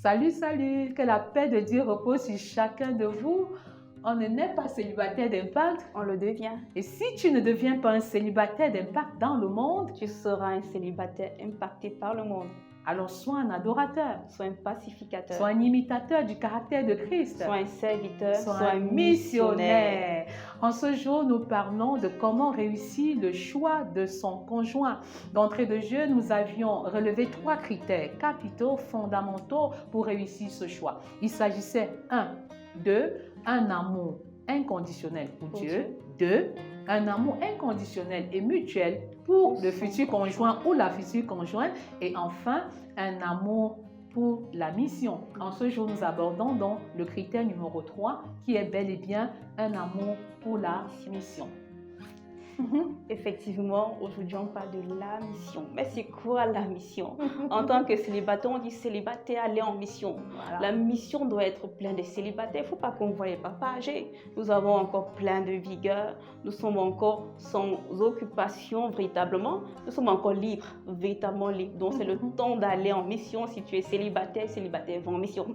Salut, salut, que la paix de Dieu repose sur chacun de vous. On ne naît pas célibataire d'impact. On le devient. Et si tu ne deviens pas un célibataire d'impact dans le monde, Tu seras un célibataire impacté par le monde. alors sois un adorateur, Sois un pacificateur. sois un imitateur du caractère de Christ, Sois un serviteur. sois un missionnaire. En ce jour, nous parlons de comment réussir le choix de son conjoint. D'entrée de jeu, nous avions relevé 3 critères capitaux, fondamentaux pour réussir ce choix. Il s'agissait de un amour inconditionnel pour Dieu. 2, un amour inconditionnel et mutuel pour le futur conjoint ou la future conjointe. Et enfin, un amour pour la mission. En ce jour, nous abordons donc le critère numéro 3 qui est bel et bien un amour pour la mission. Effectivement, aujourd'hui, on parle de la mission. Mais c'est quoi la mission? En tant que célibataire, on dit célibataire, aller en mission. Voilà. La mission doit être pleine de célibataires. Il ne faut pas qu'on voie les papas âgés. Nous avons encore plein de vigueur. Nous sommes encore sans occupation véritablement. Nous sommes encore libres, véritablement libres. Donc, c'est le temps d'aller en mission. Si tu es célibataire, célibataire va en mission.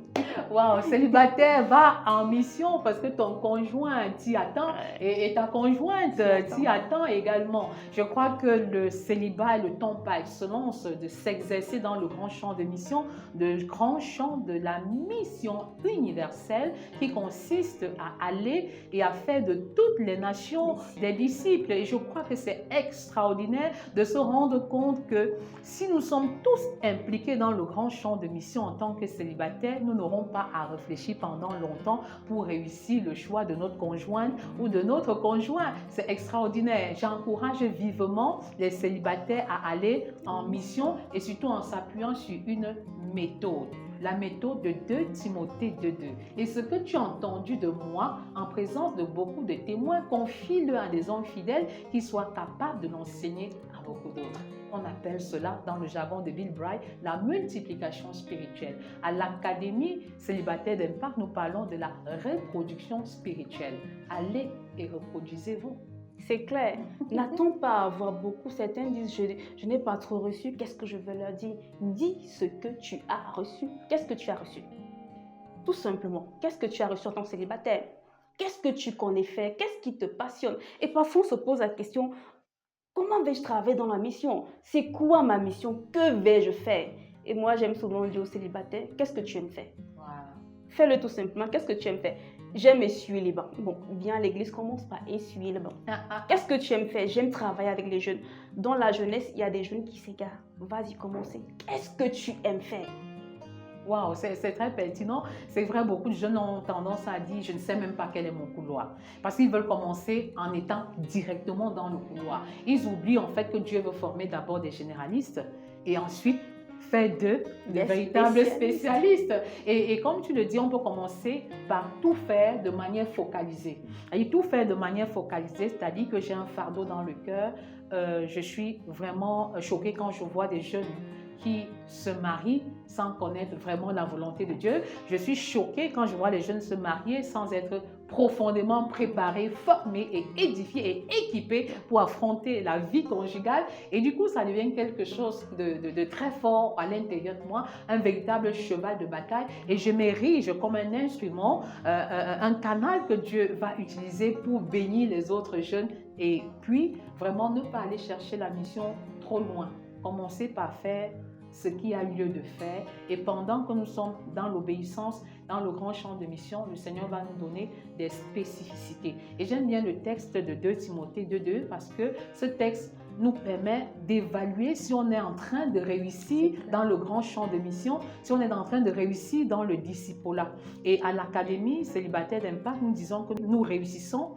Wow, célibataire va en mission parce que ton conjoint t'y attend et ta conjointe t'y attend également. Je crois que le célibat est le temps par excellence de s'exercer dans le grand champ de mission, le grand champ de la mission universelle qui consiste à aller et à faire de toutes les nations des disciples. Et je crois que c'est extraordinaire de se rendre compte que si nous sommes tous impliqués dans le grand champ de mission en tant que célibataires, nous n'aurons pas à réfléchir pendant longtemps pour réussir le choix de notre conjointe ou de notre conjoint. C'est extraordinaire. J'encourage vivement les célibataires à aller en mission et surtout en s'appuyant sur une méthode. La méthode de 2 Timothée 2.2. Et ce que tu as entendu de moi en présence de beaucoup de témoins, confie-le à des hommes fidèles qui soient capables de l'enseigner à beaucoup d'autres. On appelle cela, dans le jargon de Bill Bright, la multiplication spirituelle. À l'Académie célibataire d'impact, nous parlons de la reproduction spirituelle. Allez et reproduisez-vous. C'est clair. N'attends pas à avoir beaucoup. Certains disent, je n'ai pas trop reçu. Qu'est-ce que je veux leur dire? Dis ce que tu as reçu. Qu'est-ce que tu as reçu? Tout simplement, qu'est-ce que tu as reçu en tant que célibataire? Qu'est-ce que tu connais faire? Qu'est-ce qui te passionne? Et parfois, on se pose la question, comment vais-je travailler dans la mission? C'est quoi ma mission? Que vais-je faire? Et moi, j'aime souvent dire aux célibataires, qu'est-ce que tu aimes faire? Voilà. Fais-le tout simplement. Qu'est-ce que tu aimes faire? J'aime essuyer les bancs. Bon, viens à l'église, commence par essuyer les bancs. Qu'est-ce que tu aimes faire? J'aime travailler avec les jeunes. Dans la jeunesse, il y a des jeunes qui s'égarent. Vas-y, commencez. Qu'est-ce que tu aimes faire? Waouh, c'est très pertinent. C'est vrai, beaucoup de jeunes ont tendance à dire, je ne sais même pas quel est mon couloir. Parce qu'ils veulent commencer en étant directement dans le couloir. Ils oublient en fait que Dieu veut former d'abord des généralistes et ensuite faire d'eux de véritables spécialistes. Et comme tu le dis, on peut commencer par tout faire de manière focalisée. Et tout faire de manière focalisée, c'est-à-dire que j'ai un fardeau dans le cœur. Je suis vraiment choquée quand je vois des jeunes qui se marient sans connaître vraiment la volonté de Dieu. Je suis choquée quand je vois les jeunes se marier sans être profondément préparés, formés et édifiés et équipés pour affronter la vie conjugale. Et du coup, ça devient quelque chose de très fort à l'intérieur de moi, un véritable cheval de bataille. Et je m'érige comme un instrument, un canal que Dieu va utiliser pour bénir les autres jeunes. Et puis, vraiment, ne pas aller chercher la mission trop loin. Commencer par faire ce qui a lieu de faire. Et pendant que nous sommes dans l'obéissance, dans le grand champ de mission, le Seigneur va nous donner des spécificités. Et j'aime bien le texte de 2 Timothée 2.2 parce que ce texte nous permet d'évaluer si on est en train de réussir dans le grand champ de mission, si on est en train de réussir dans le discipulat. Et à l'Académie célibataire d'impact, nous disons que nous réussissons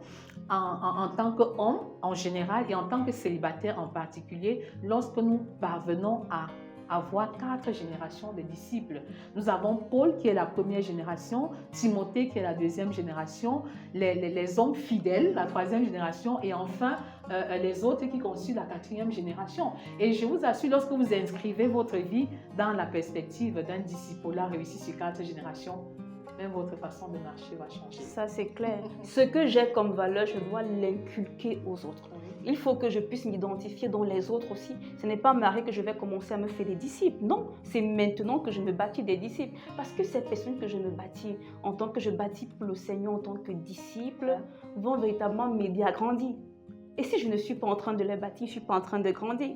en tant qu'hommes en général et en tant que célibataires en particulier lorsque nous parvenons à avoir 4 générations de disciples. Nous avons Paul qui est la première génération, Timothée qui est la deuxième génération, les hommes fidèles, la troisième génération, et enfin les autres qui constituent la 4e génération. Et je vous assure, lorsque vous inscrivez votre vie dans la perspective d'un discipulat réussi sur 4 générations, même votre façon de marcher va changer. Ça, c'est clair. Ce que j'ai comme valeur, je dois l'inculquer aux autres. il faut que je puisse m'identifier dans les autres aussi. Ce n'est pas Marie que je vais commencer à me faire des disciples. Non, c'est maintenant que je me bâtis des disciples. Parce que ces personnes que je me bâtis, en tant que je bâtis pour le Seigneur, en tant que disciple, vont véritablement m'aider à grandir. Et si je ne suis pas en train de les bâtir, je ne suis pas en train de grandir.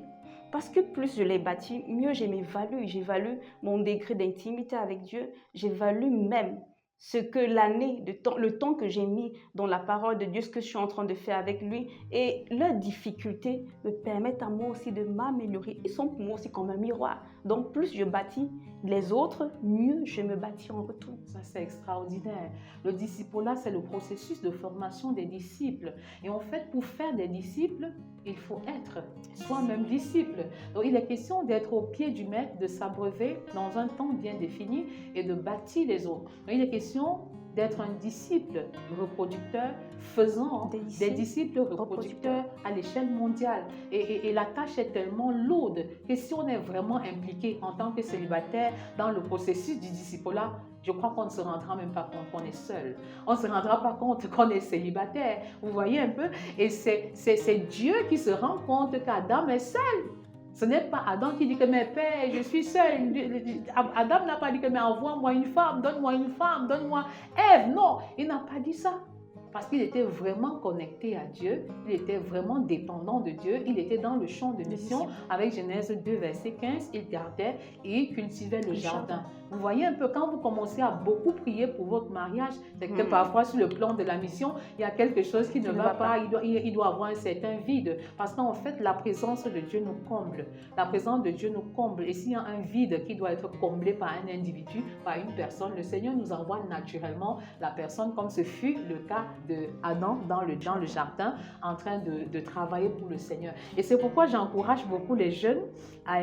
Parce que plus je les bâtis, mieux j'ai mes valeurs. J'évalue mon degré d'intimité avec Dieu. J'évalue même ce que l'année, le temps que j'ai mis dans la parole de Dieu, ce que je suis en train de faire avec lui. Et leurs difficultés me permettent à moi aussi de m'améliorer. Ils sont pour moi aussi comme un miroir. Donc plus je bâtis les autres, mieux je me bâtis en retour. Ça, c'est extraordinaire. Le disciple-là, c'est le processus de formation des disciples. Et en fait, pour faire des disciples, il faut être soi-même disciple. Donc, il est question d'être au pied du maître, de s'abreuver dans un temps bien défini et de bâtir les autres. Donc, il est question d'être un disciple reproducteur, faisant des disciples reproducteurs à l'échelle mondiale. Et la tâche est tellement lourde que si on est vraiment impliqué en tant que célibataire dans le processus du disciple-là, je crois qu'on ne se rendra même pas compte qu'on est seul. On ne se rendra pas compte qu'on est célibataire. Vous voyez un peu? Et c'est Dieu qui se rend compte qu'Adam est seul. Ce n'est pas Adam qui dit que mais père, je suis seul. Adam n'a pas dit que mais envoie-moi une femme, donne-moi Ève. Non, il n'a pas dit ça. Parce qu'il était vraiment connecté à Dieu, il était vraiment dépendant de Dieu, il était dans le champ de mission. Avec Genèse 2, verset 15, il gardait et il cultivait le jardin. Vous voyez un peu, quand vous commencez à beaucoup prier pour votre mariage, c'est que parfois sur le plan de la mission, il y a quelque chose qui ne va pas, il doit avoir un certain vide. Parce qu'en fait, la présence de Dieu nous comble. La présence de Dieu nous comble. Et s'il y a un vide qui doit être comblé par un individu, par une personne, le Seigneur nous envoie naturellement la personne, comme ce fut le cas d'Adam dans le jardin, en train de travailler pour le Seigneur. Et c'est pourquoi j'encourage beaucoup les jeunes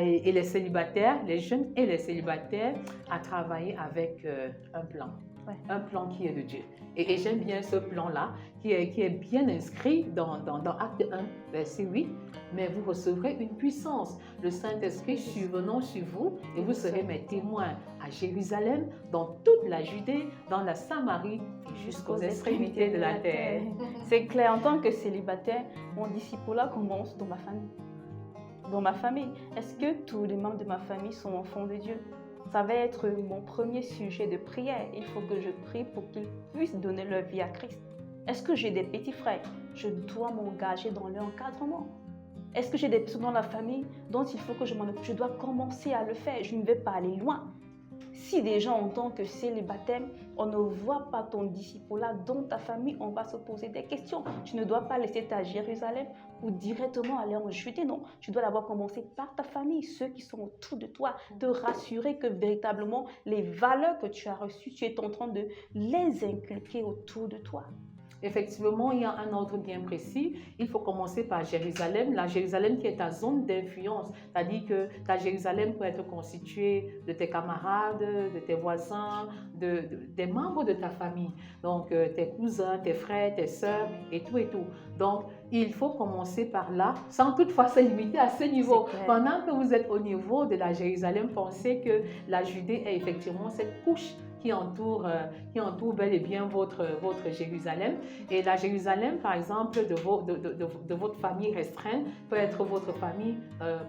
et les célibataires, les jeunes et les célibataires, à travailler avec un plan. Un plan qui est de Dieu. Et j'aime bien ce plan-là, qui est bien inscrit dans Acte 1, verset 8. Mais vous recevrez une puissance, le Saint-Esprit survenant sur vous, et vous serez mes témoins à Jérusalem, dans toute la Judée, dans la Samarie, et jusqu'aux extrémités de la terre. C'est clair, en tant que célibataire, mon disciple-là commence dans ma famille. Dans ma famille, est-ce que tous les membres de ma famille sont enfants de Dieu? Ça va être mon premier sujet de prière. Il faut que je prie pour qu'ils puissent donner leur vie à Christ. Est-ce que j'ai des petits frères? Je dois m'engager dans leur encadrement. Est-ce que j'ai des personnes dans la famille dont il faut que je m'en occupe? Je dois commencer à le faire. Je ne vais pas aller loin. Si déjà en tant que célibataire, on ne voit pas ton disciple-là dans ta famille, on va se poser des questions. Tu ne dois pas laisser ta Jérusalem ou directement aller en Judée, non. Tu dois d'abord commencer par ta famille, ceux qui sont autour de toi, te rassurer que véritablement les valeurs que tu as reçues, tu es en train de les inculquer autour de toi. Effectivement, il y a un ordre bien précis. Il faut commencer par Jérusalem, la Jérusalem qui est ta zone d'influence. C'est-à-dire que ta Jérusalem peut être constituée de tes camarades, de tes voisins, des membres de ta famille. Donc, tes cousins, tes frères, tes sœurs et tout et tout. Donc, il faut commencer par là, sans toutefois se limiter à ce niveau. Pendant que vous êtes au niveau de la Jérusalem, pensez que la Judée est effectivement cette couche qui entoure bel et bien votre Jérusalem. Et la Jérusalem, par exemple, de votre famille restreinte, peut être votre famille,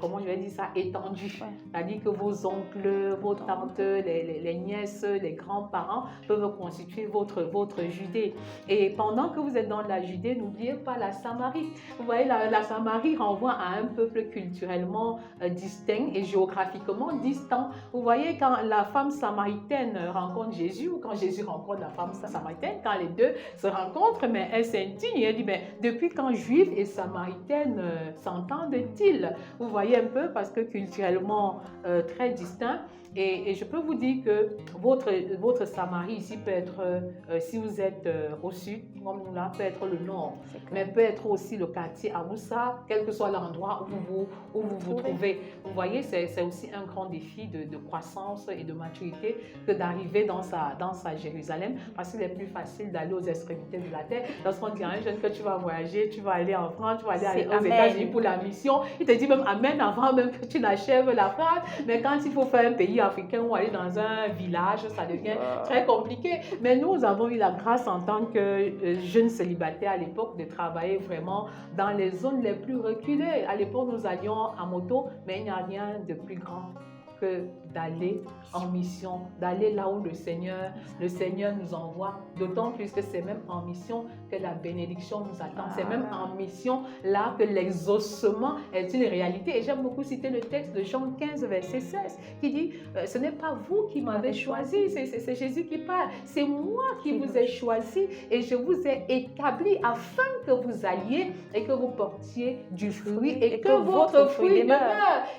comment je vais dire ça, étendue. C'est-à-dire que vos oncles, vos tantes, les nièces, les grands-parents peuvent constituer votre Judée. Et pendant que vous êtes dans la Judée, n'oubliez pas la Samarie. Vous voyez, la Samarie renvoie à un peuple culturellement distinct et géographiquement distant. Vous voyez, quand la femme samaritaine rencontre Jésus, ou quand Jésus rencontre la femme samaritaine, quand les deux se rencontrent, mais elle s'indigne, elle dit, mais depuis quand juifs et samaritaines s'entendent-ils? Vous voyez un peu, parce que culturellement très distinct. Et je peux vous dire que votre Samarie ici peut être, si vous êtes au sud, comme nous là, peut être le nord, mais peut être aussi le quartier Amoussa, quel que soit l'endroit où vous vous trouvez. Vous voyez, c'est aussi un grand défi de croissance et de maturité que d'arriver dans sa Jérusalem, parce qu'il est plus facile d'aller aux extrémités de la terre. Lorsqu'on dit à un jeune que tu vas voyager, tu vas aller en France, tu vas aller aux États-Unis pour la mission, il te dit même Amen avant même que tu n'achèves la phrase, mais quand il faut faire un pays pays africain ou aller dans un village, ça devient très compliqué. Mais nous avons eu la grâce en tant que jeunes célibataires à l'époque de travailler vraiment dans les zones les plus reculées. À l'époque, nous allions à moto, mais il n'y a rien de plus grand que d'aller en mission, d'aller là où le Seigneur nous envoie, d'autant plus que c'est même en mission que la bénédiction nous attend. C'est même en mission là que l'exaucement est une réalité. Et j'aime beaucoup citer le texte de Jean 15, verset 16, qui dit ce n'est pas vous qui m'avez choisi, c'est Jésus qui parle. C'est moi qui vous ai choisi et je vous ai établi afin que vous alliez et que vous portiez du fruit et que votre fruit demeure.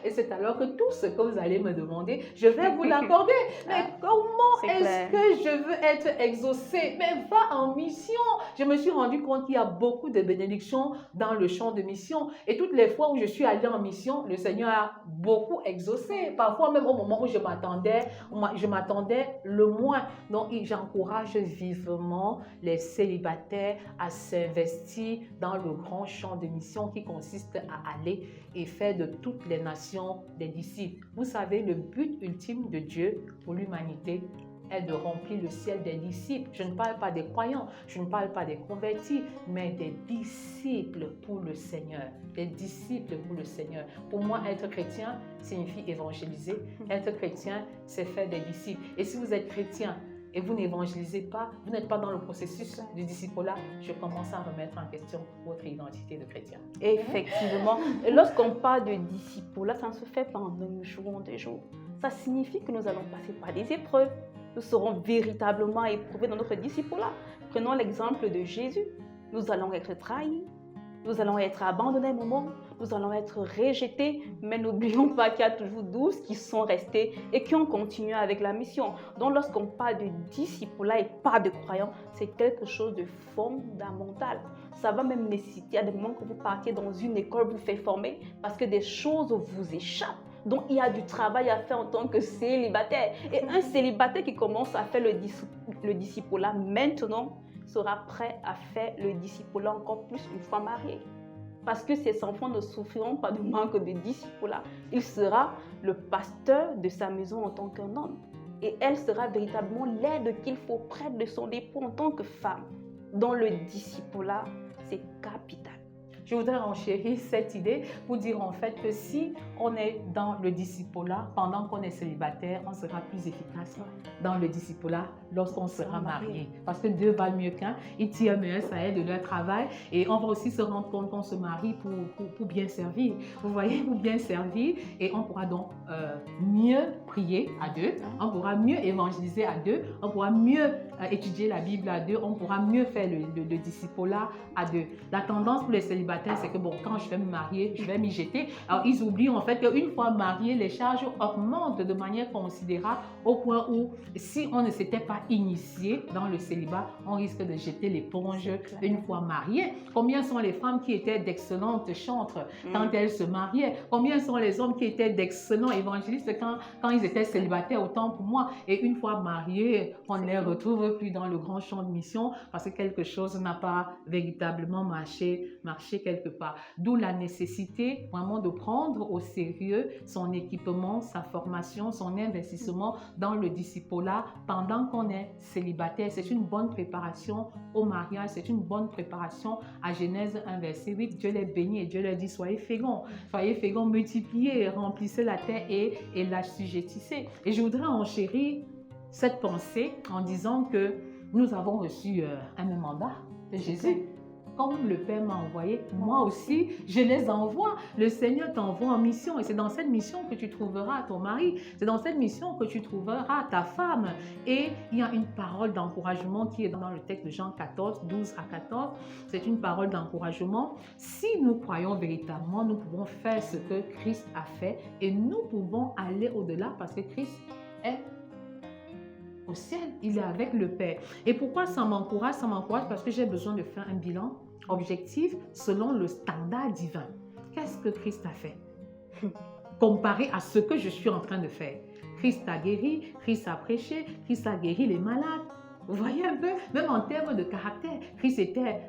Et c'est alors que tout ce que vous allez me demander, je vais vous l'accorder. Mais comment est-ce que je veux être exaucé? Mais va en mission. Je me suis rendu compte qu'il y a beaucoup de bénédictions dans le champ de mission. Et toutes les fois où je suis allée en mission, le Seigneur a beaucoup exaucé. Parfois même au moment où je m'attendais le moins. Donc j'encourage vivement les célibataires à s'investir dans le grand champ de mission qui consiste à aller et faire de toutes les nations des disciples. Vous savez, le but ultime de Dieu pour l'humanité est de remplir le ciel des disciples. Je ne parle pas des croyants, je ne parle pas des convertis, mais des disciples pour le Seigneur. Des disciples pour le Seigneur. Pour moi, être chrétien signifie évangéliser. Être chrétien, c'est faire des disciples. Et si vous êtes chrétien et vous n'évangélisez pas, vous n'êtes pas dans le processus du disciple-là, je commence à remettre en question votre identité de chrétien. Effectivement. Et lorsqu'on parle de disciple-là, ça ne se fait pas en un jour, en 2 jours. Ça signifie que nous allons passer par des épreuves. Nous serons véritablement éprouvés dans notre disciple-là. Prenons l'exemple de Jésus. Nous allons être trahis. Nous allons être abandonnés un moment, nous allons être rejetés, mais n'oublions pas qu'il y a toujours 12 qui sont restés et qui ont continué avec la mission. Donc lorsqu'on parle de disciples et pas de croyants, c'est quelque chose de fondamental. Ça va même nécessiter à des moments que vous partiez dans une école, vous faites former parce que des choses vous échappent. Donc, il y a du travail à faire en tant que célibataire. Et un célibataire qui commence à faire le disciple-là maintenant sera prêt à faire le disciple-là encore plus une fois marié. Parce que ses enfants ne souffriront pas de manque de disciple-là. Il sera le pasteur de sa maison en tant qu'un homme. Et elle sera véritablement l'aide qu'il faut près de son époux en tant que femme. Dans le disciple-là, c'est capital. Je voudrais enchérir cette idée pour dire en fait que si on est dans le disciple-là, pendant qu'on est célibataire, on sera plus efficace dans le disciple-là lorsqu'on sera marié. Parce que 2 valent mieux qu'un. Ils tirent mieux, ça aide de leur travail. Et on va aussi se rendre compte qu'on se marie pour bien servir. Vous voyez, pour bien servir. Et on pourra donc mieux prier à 2. On pourra mieux évangéliser à 2. On pourra mieux étudier la Bible à 2. On pourra mieux faire le disciple-là à 2. La tendance pour les célibataires, c'est que bon, quand je vais me marier, je vais m'y jeter. Alors, ils oublient en fait qu'une fois mariés, les charges augmentent de manière considérable au point où, si on ne s'était pas initié dans le célibat, on risque de jeter l'éponge une fois mariés. Combien sont les femmes qui étaient d'excellentes chantres quand elles se mariaient? Combien sont les hommes qui étaient d'excellents évangélistes quand ils étaient célibataires? Autant pour moi. Et une fois mariés, on ne les retrouve plus dans le grand champ de mission parce que quelque chose n'a pas véritablement marché quelque part. D'où la nécessité vraiment de prendre au sérieux son équipement, sa formation, son investissement dans le disciple-là pendant qu'on est célibataire. C'est une bonne préparation au mariage, c'est une bonne préparation à Genèse 1, verset 8. Dieu les bénit et Dieu leur dit soyez féconds, multipliez, remplissez la terre et l'assujettissez. Et je voudrais enchérir cette pensée en disant que nous avons reçu un même mandat de Jésus. Comme le Père m'a envoyé, moi aussi, je les envoie. Le Seigneur t'envoie en mission et c'est dans cette mission que tu trouveras ton mari. C'est dans cette mission que tu trouveras ta femme. Et il y a une parole d'encouragement qui est dans le texte de Jean 14, 12 à 14. C'est une parole d'encouragement. Si nous croyons véritablement, nous pouvons faire ce que Christ a fait et nous pouvons aller au-delà parce que Christ est au ciel, il est avec le Père. Et pourquoi ça m'encourage? Ça m'encourage parce que j'ai besoin de faire un bilan objectif selon le standard divin. Qu'est-ce que Christ a fait comparé à ce que je suis en train de faire? Christ a guéri, Christ a prêché, Christ a guéri les malades. Vous voyez un peu, même en termes de caractère, Christ était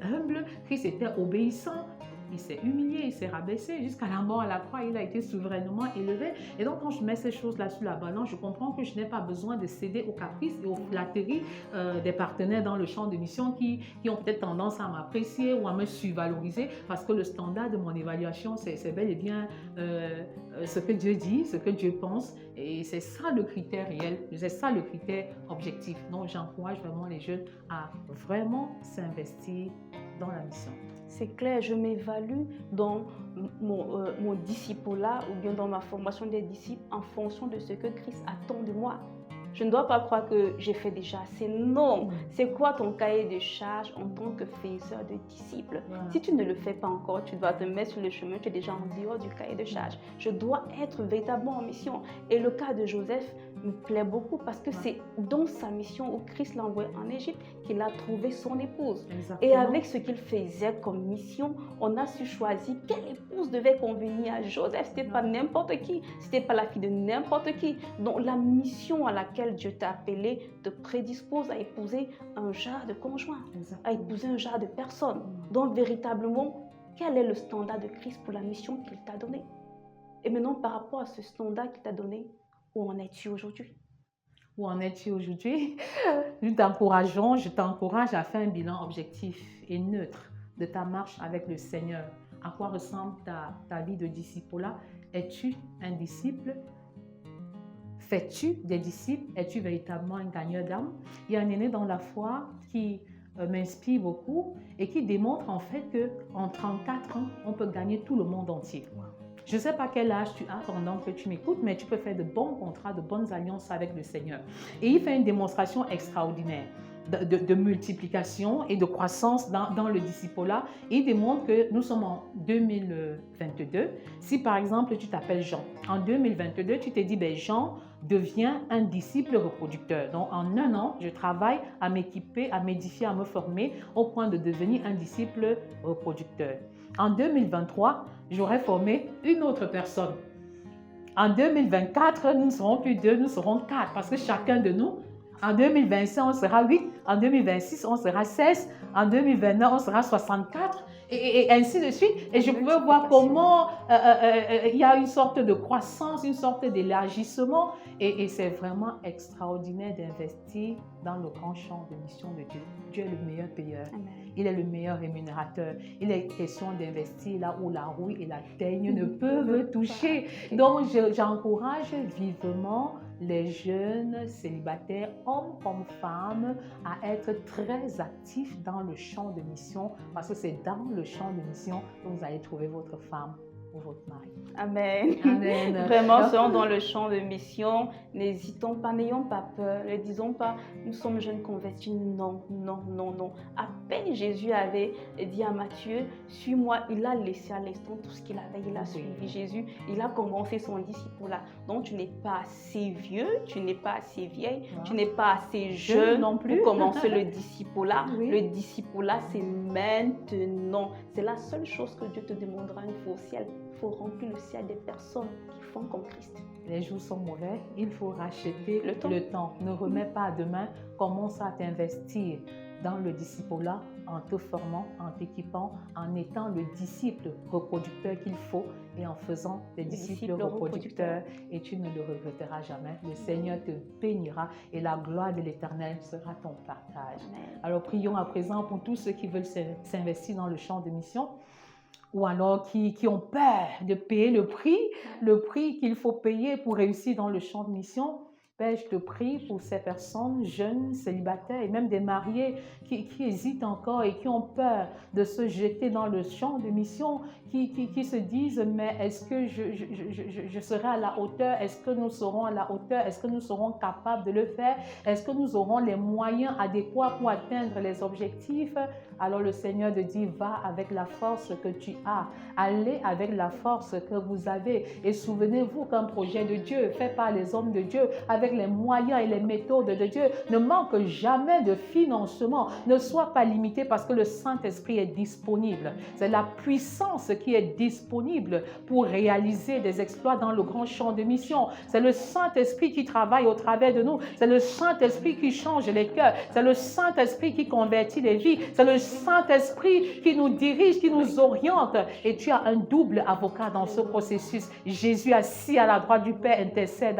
humble, Christ était obéissant. il s'est humilié, il s'est rabaissé jusqu'à la mort à la croix, il a été souverainement élevé. Et donc quand je mets ces choses-là sur la balance, je comprends que je n'ai pas besoin de céder aux caprices et aux flatteries des partenaires dans le champ de mission qui ont peut-être tendance à m'apprécier ou à me survaloriser, parce que le standard de mon évaluation, c'est bel et bien ce que Dieu dit, ce que Dieu pense, et c'est ça le critère réel, c'est ça le critère objectif. Donc j'encourage vraiment les jeunes à vraiment s'investir dans la mission. C'est clair, je m'évalue dans mon disciple-là ou bien dans ma formation des disciples en fonction de ce que Christ attend de moi. Je ne dois pas croire que j'ai fait déjà assez. Non, c'est quoi ton cahier de charge en tant que faiseur de disciples? Si tu ne le fais pas encore, tu dois te mettre sur le chemin, tu es déjà en dehors du cahier de charge. Je dois être véritablement en mission. Et le cas de Joseph me plaît beaucoup parce que c'est dans sa mission où Christ l'a envoyé en Égypte qu'il a trouvé son épouse. Exactement. Et avec ce qu'il faisait comme mission, on a su choisir quelle épouse devait convenir à Joseph. Ce n'était pas n'importe qui, ce n'était pas la fille de n'importe qui. Donc la mission à laquelle Dieu t'a appelé te prédispose à épouser un genre de conjoint, à épouser un genre de personne. Donc véritablement, quel est le standard de Christ pour la mission qu'il t'a donnée? Et maintenant, par rapport à ce standard qu'il t'a donné, où en es-tu aujourd'hui? Où en es-tu aujourd'hui? Je t'encourage à faire un bilan objectif et neutre de ta marche avec le Seigneur. À quoi ressemble ta vie de disciple-là? Es-tu un disciple? Fais-tu des disciples? Es-tu véritablement un gagneur d'âme? Il y a un aîné dans la foi qui m'inspire beaucoup et qui démontre en fait qu'en 34 ans, on peut gagner tout le monde entier. Je ne sais pas quel âge tu as pendant que tu m'écoutes, mais tu peux faire de bons contrats, de bonnes alliances avec le Seigneur. Et il fait une démonstration extraordinaire de multiplication et de croissance dans le disciple-là. Il démontre que nous sommes en 2022. Si par exemple tu t'appelles Jean, en 2022 tu t'es dit, ben Jean devient un disciple reproducteur. Donc en un an, je travaille à m'équiper, à m'édifier, à me former au point de devenir un disciple reproducteur. En 2023, j'aurai formé une autre personne. En 2024, nous ne serons plus 2, nous serons 4 parce que chacun de nous, en 2025, on sera 8, en 2026, on sera 16, en 2029, on sera 64 et ainsi de suite. Et je pouvais voir comment il y a une sorte de croissance, une sorte d'élargissement et c'est vraiment extraordinaire d'investir dans le grand champ de mission de Dieu. Dieu est le meilleur payeur. Amen. Il est le meilleur rémunérateur. Il est question d'investir là où la rouille et la teigne ne peuvent toucher. Donc, j'encourage vivement les jeunes célibataires, hommes comme femmes, à être très actifs dans le champ de mission parce que c'est dans le champ de mission que vous allez trouver votre femme ou votre mari. Amen. Amen. Vraiment, soyons dans le champ de mission. N'hésitons pas, n'ayons pas peur. Ne disons pas, nous sommes jeunes convertis. Non, non, non, non. À peine Jésus avait dit à Matthieu, suis-moi, il a laissé à l'instant tout ce qu'il avait. Il a suivi Jésus. Il a commencé son disciple-là. Donc, tu n'es pas assez vieux, tu n'es pas assez vieille, tu n'es pas assez jeune non plus pour commencer le disciple-là. Oui. Le disciple-là, c'est maintenant. C'est la seule chose que Dieu te demandera une fois au ciel. Il faut remplir le ciel des personnes qui font comme Christ. Les jours sont mauvais, il faut racheter Le temps. Ne remets pas à demain, commence à t'investir dans le disciple-là en te formant, en t'équipant, en étant le disciple reproducteur qu'il faut et en faisant des disciples reproducteurs et tu ne le regretteras jamais. Le Seigneur te bénira et la gloire de l'Éternel sera ton partage. Amen. Alors prions à présent pour tous ceux qui veulent s'investir dans le champ de mission ou alors qui ont peur de payer le prix qu'il faut payer pour réussir dans le champ de mission. Père, je te prie pour ces personnes jeunes, célibataires et même des mariés qui hésitent encore et qui ont peur de se jeter dans le champ de mission, qui se disent mais est-ce que je serai à la hauteur? Est-ce que nous serons à la hauteur? Est-ce que nous serons capables de le faire? Est-ce que nous aurons les moyens adéquats pour atteindre les objectifs? Alors le Seigneur te dit, va avec la force que tu as. Allez avec la force que vous avez. Et souvenez-vous qu'un projet de Dieu fait par les hommes de Dieu avec avec les moyens et les méthodes de Dieu. Ne manque jamais de financement. Ne sois pas limité parce que le Saint-Esprit est disponible. C'est la puissance qui est disponible pour réaliser des exploits dans le grand champ de mission. C'est le Saint-Esprit qui travaille au travers de nous. C'est le Saint-Esprit qui change les cœurs. C'est le Saint-Esprit qui convertit les vies. C'est le Saint-Esprit qui nous dirige, qui nous oriente. Et tu as un double avocat dans ce processus. Jésus assis à la droite du Père intercède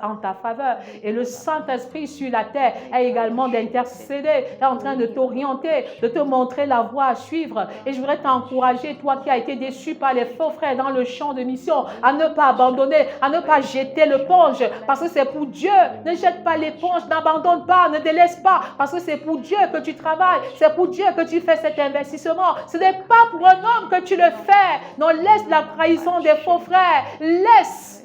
en ta faveur. Et le Saint-Esprit sur la terre est également d'intercéder, est en train de t'orienter, de te montrer la voie à suivre. Et je voudrais t'encourager, toi qui as été déçu par les faux frères dans le champ de mission, à ne pas abandonner, à ne pas jeter l'éponge, parce que c'est pour Dieu. Ne jette pas l'éponge, n'abandonne pas, ne délaisse pas, parce que c'est pour Dieu que tu travailles, c'est pour Dieu que tu fais cet investissement. Ce n'est pas pour un homme que tu le fais. Non, laisse la trahison des faux frères, laisse.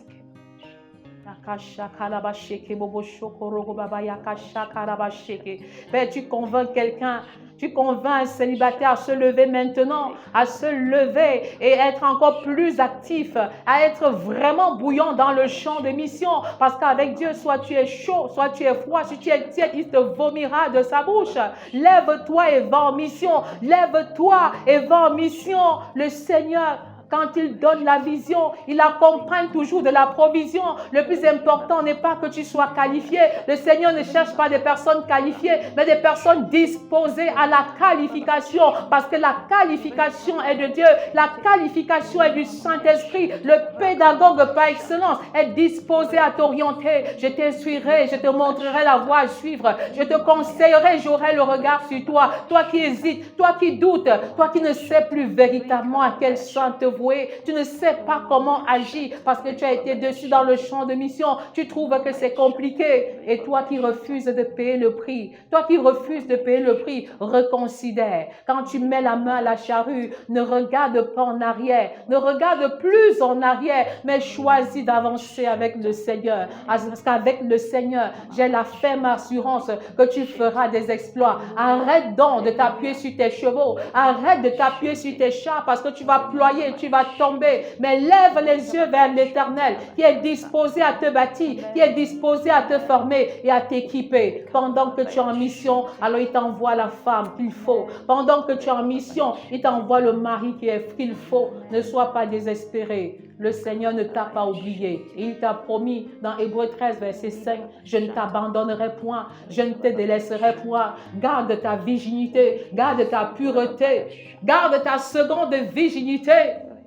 Père, tu convaincs quelqu'un, tu convaincs un célibataire à se lever maintenant, à se lever et être encore plus actif, à être vraiment bouillant dans le champ de mission. Parce qu'avec Dieu, soit tu es chaud, soit tu es froid, si tu es tiède, il te vomira de sa bouche. Lève-toi et va en mission. Lève-toi et va en mission. Le Seigneur, quand il donne la vision, il accompagne toujours de la provision. Le plus important n'est pas que tu sois qualifié. Le Seigneur ne cherche pas des personnes qualifiées, mais des personnes disposées à la qualification. Parce que la qualification est de Dieu. La qualification est du Saint-Esprit. Le pédagogue par excellence est disposé à t'orienter. Je t'instruirai, je te montrerai la voie à suivre. Je te conseillerai, j'aurai le regard sur toi. Toi qui hésites, toi qui doutes, toi qui ne sais plus véritablement à quel sang te vouer. Tu ne sais pas comment agir parce que tu as été dessus dans le champ de mission. Tu trouves que c'est compliqué. Et toi qui refuses de payer le prix, toi qui refuses de payer le prix, reconsidère. Quand tu mets la main à la charrue, ne regarde pas en arrière. Ne regarde plus en arrière, mais choisis d'avancer avec le Seigneur. Parce qu'avec le Seigneur, j'ai la ferme assurance que tu feras des exploits. Arrête donc de t'appuyer sur tes chevaux. Arrête de t'appuyer sur tes chars parce que tu vas ployer, tu vas tomber. Mais lève les yeux vers l'Éternel qui est disposé à te bâtir, qui est disposé à te former et à t'équiper. Pendant que tu es en mission, alors il t'envoie la femme qu'il faut. Pendant que tu es en mission, il t'envoie le mari qu'il faut. Ne sois pas désespéré. Le Seigneur ne t'a pas oublié. Et il t'a promis dans Hébreux 13, verset 5, je ne t'abandonnerai point, je ne te délaisserai point. Garde ta virginité, garde ta pureté, garde ta seconde virginité.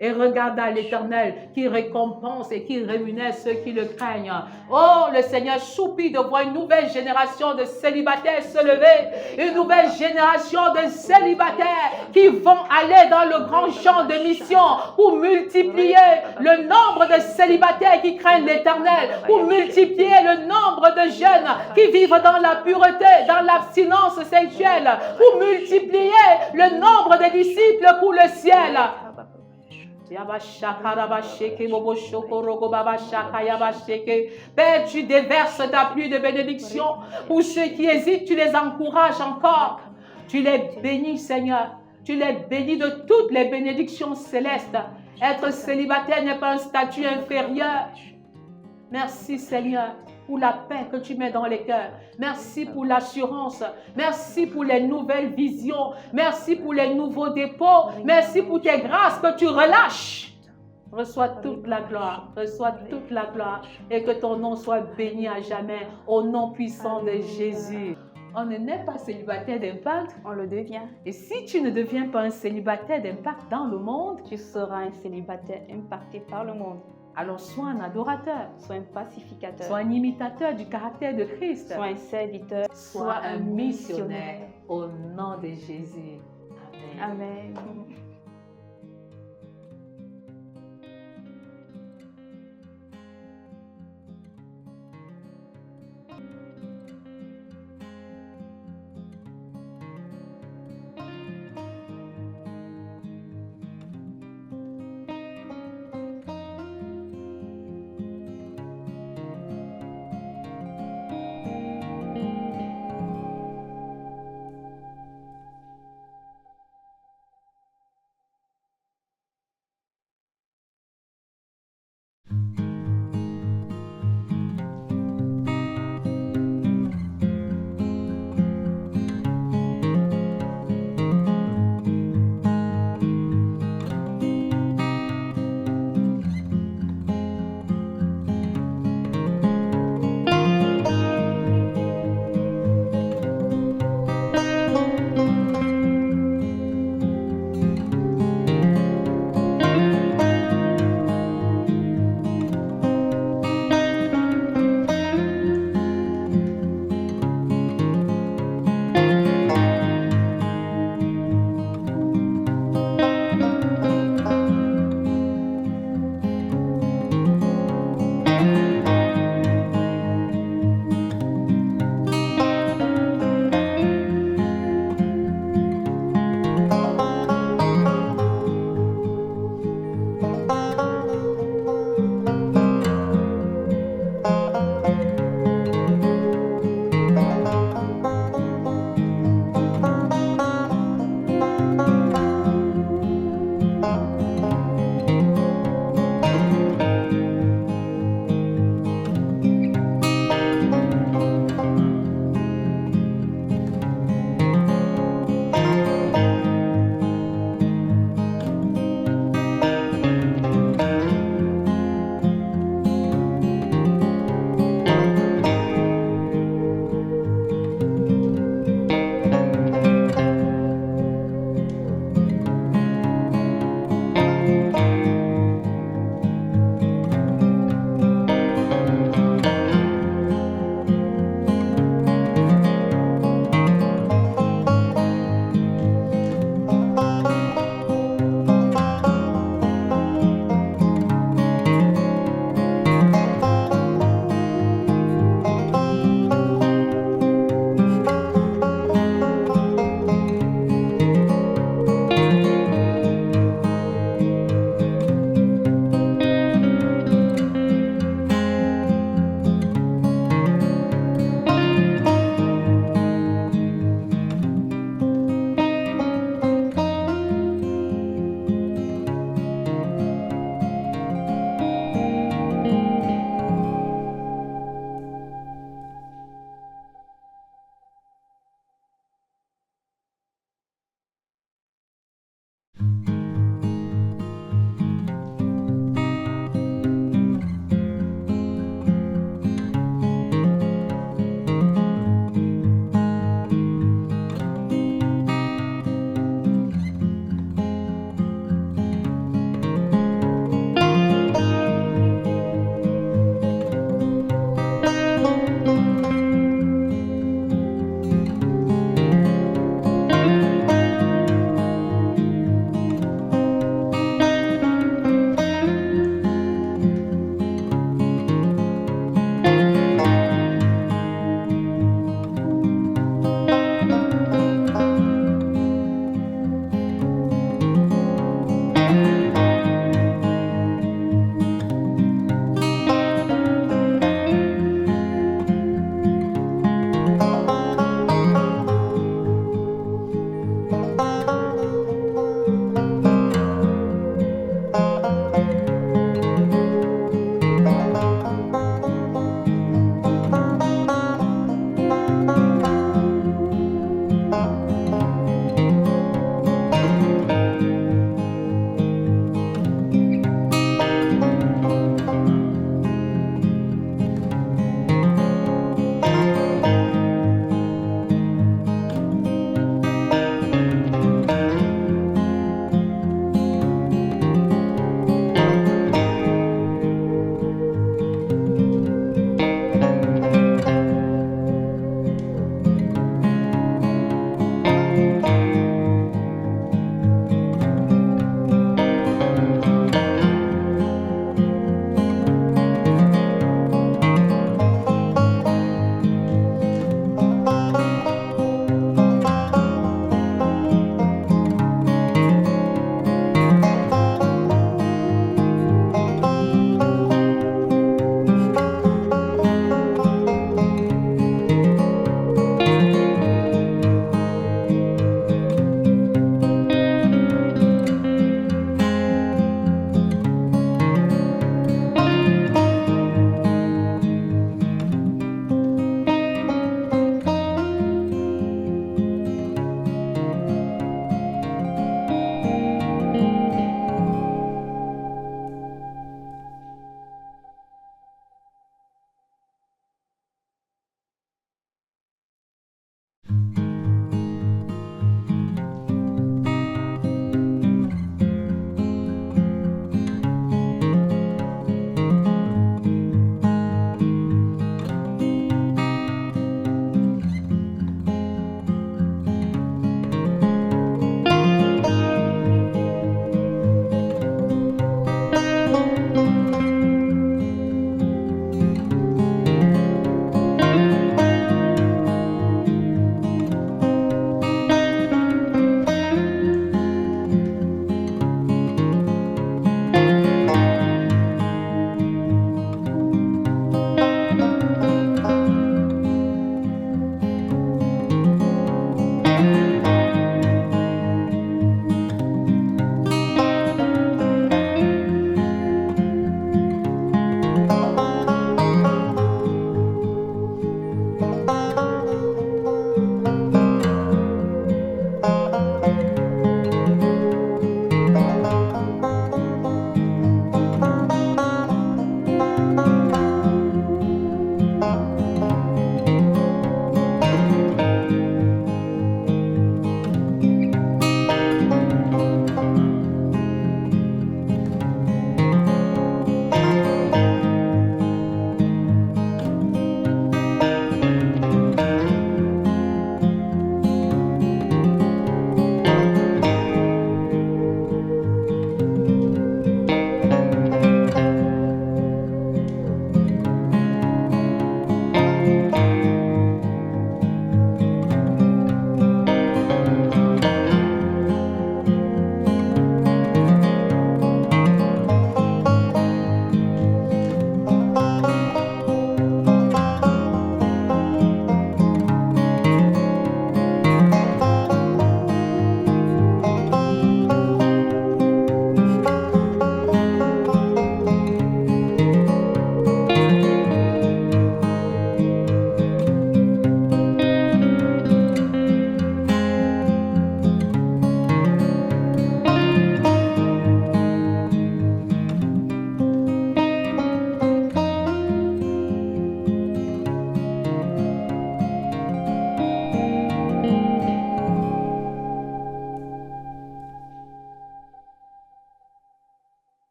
Et regarde à l'Éternel qui récompense et qui rémunère ceux qui le craignent. Oh, le Seigneur soupire de voir une nouvelle génération de célibataires se lever. Une nouvelle génération de célibataires qui vont aller dans le grand champ de mission pour multiplier le nombre de célibataires qui craignent l'Éternel, pour multiplier le nombre de jeunes qui vivent dans la pureté, dans l'abstinence sexuelle, pour multiplier le nombre de disciples pour le ciel. Père, tu déverses ta pluie de bénédiction. Pour ceux qui hésitent, tu les encourages encore. Tu les bénis, Seigneur. Tu les bénis de toutes les bénédictions célestes. Être célibataire n'est pas un statut inférieur. Merci, Seigneur, pour la paix que tu mets dans les cœurs. Merci pour l'assurance. Merci pour les nouvelles visions. Merci pour les nouveaux dépôts. Merci pour tes grâces que tu relâches. Reçois toute la gloire. Reçois toute la gloire. Et que ton nom soit béni à jamais. Au nom puissant de Jésus. On ne naît pas célibataire d'impact. On le devient. Et si tu ne deviens pas un célibataire d'impact dans le monde, tu seras un célibataire impacté par le monde. Alors sois un adorateur, sois un pacificateur, sois un imitateur du caractère de Christ, sois un serviteur, sois un missionnaire au nom de Jésus. Amen. Amen.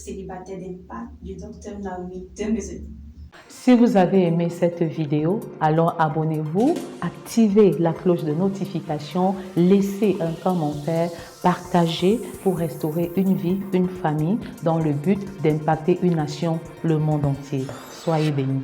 célibataire d'impact du docteur Naomi Demezeau. Si vous avez aimé cette vidéo, alors abonnez-vous, activez la cloche de notification, laissez un commentaire, partagez pour restaurer une vie, une famille dans le but d'impacter une nation, le monde entier. Soyez bénis.